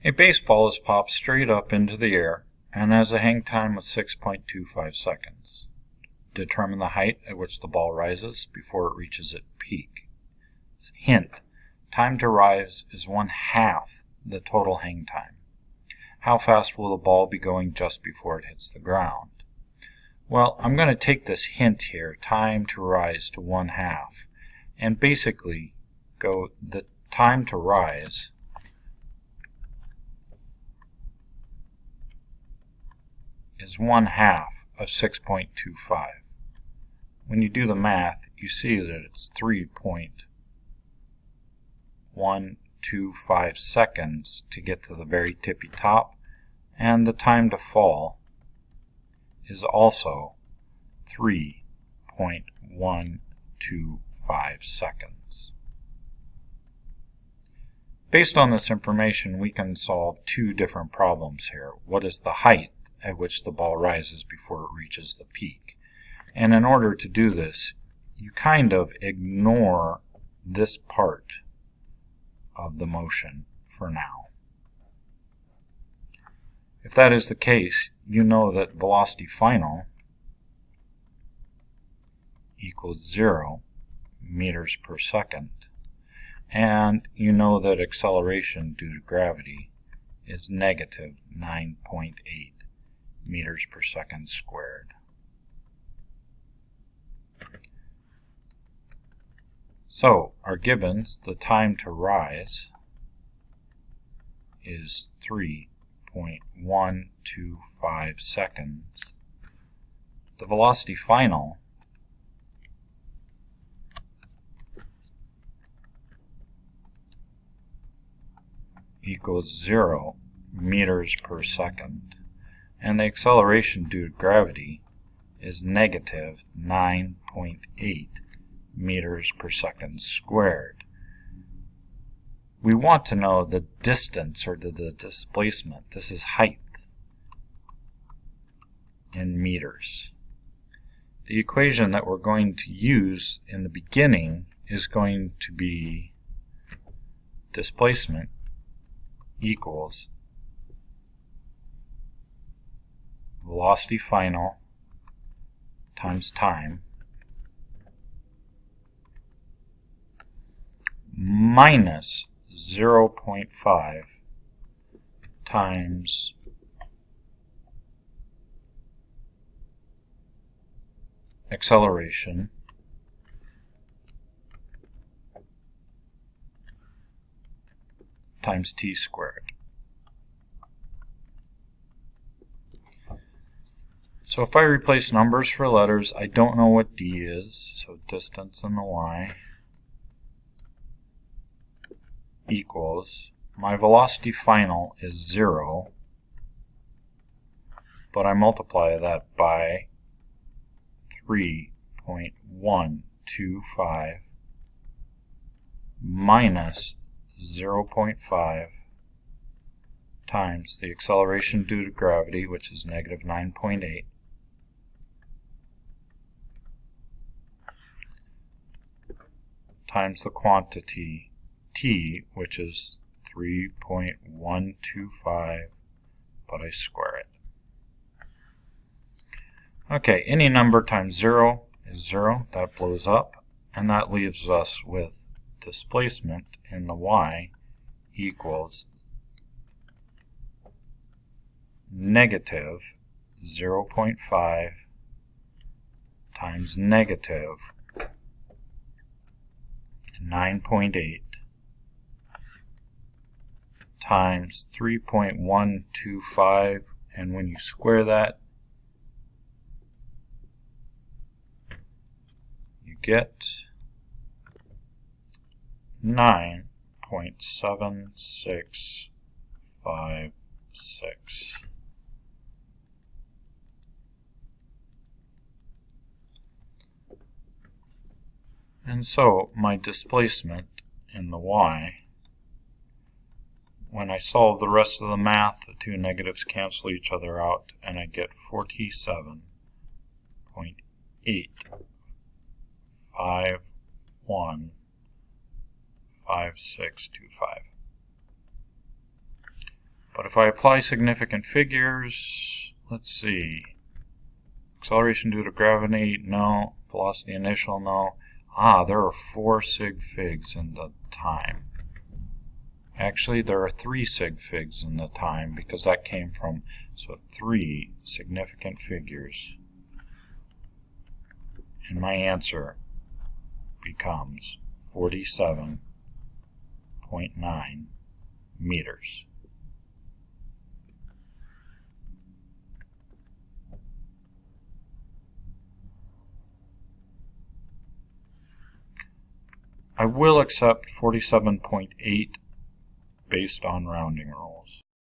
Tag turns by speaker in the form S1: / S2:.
S1: A baseball is popped straight up into the air and has a hang time of 6.25 seconds. Determine the height at which the ball rises before it reaches its peak. Hint: time to rise is 1/2 the total hang time. How fast will the ball be going just before it hits the ground? Well, I'm going to take this hint here, time to rise, to 1/2, and basically go the time to rise is 1/2 of 6.25. When you do the math, you see that it's 3.125 seconds to get to the very tippy top, and the time to fall is also 3.125 seconds. Based on this information, we can solve two different problems here. What is the height at which the ball rises before it reaches the peak? And in order to do this, you kind of ignore this part of the motion for now. If that is the case, you know that velocity final equals 0 meters per second, and you know that acceleration due to gravity is negative 9.8 meters per second squared. So, our givens, the time to rise is 3.125 seconds. The velocity final equals 0 meters per second, and the acceleration due to gravity is negative 9.8 meters per second squared. We want to know the distance, or the displacement. This is height in meters. The equation that we're going to use in the beginning is going to be displacement equals velocity final times time minus 0.5 times acceleration times t squared. So if I replace numbers for letters, I don't know what d is, so distance in the y equals, my velocity final is 0, but I multiply that by 3.125 minus 0.5 times the acceleration due to gravity, which is negative 9.8, times the quantity t, which is 3.125, but I square it. Okay, any number times 0 is 0. That blows up, and that leaves us with displacement in the y equals negative 0.5 times negative 9.8 times 3.125, and when you square that, you get 9.7656. And so my displacement in the y, when I solve the rest of the math, the two negatives cancel each other out, and I get 47.8515625. But if I apply significant figures, let's see. Acceleration due to gravity, no. Velocity initial, no. There are 4 sig figs in the time. Actually, there are 3 sig figs in the time because that came from, so 3 significant figures. And my answer becomes 47.9 meters. I will accept 47.8 based on rounding rules.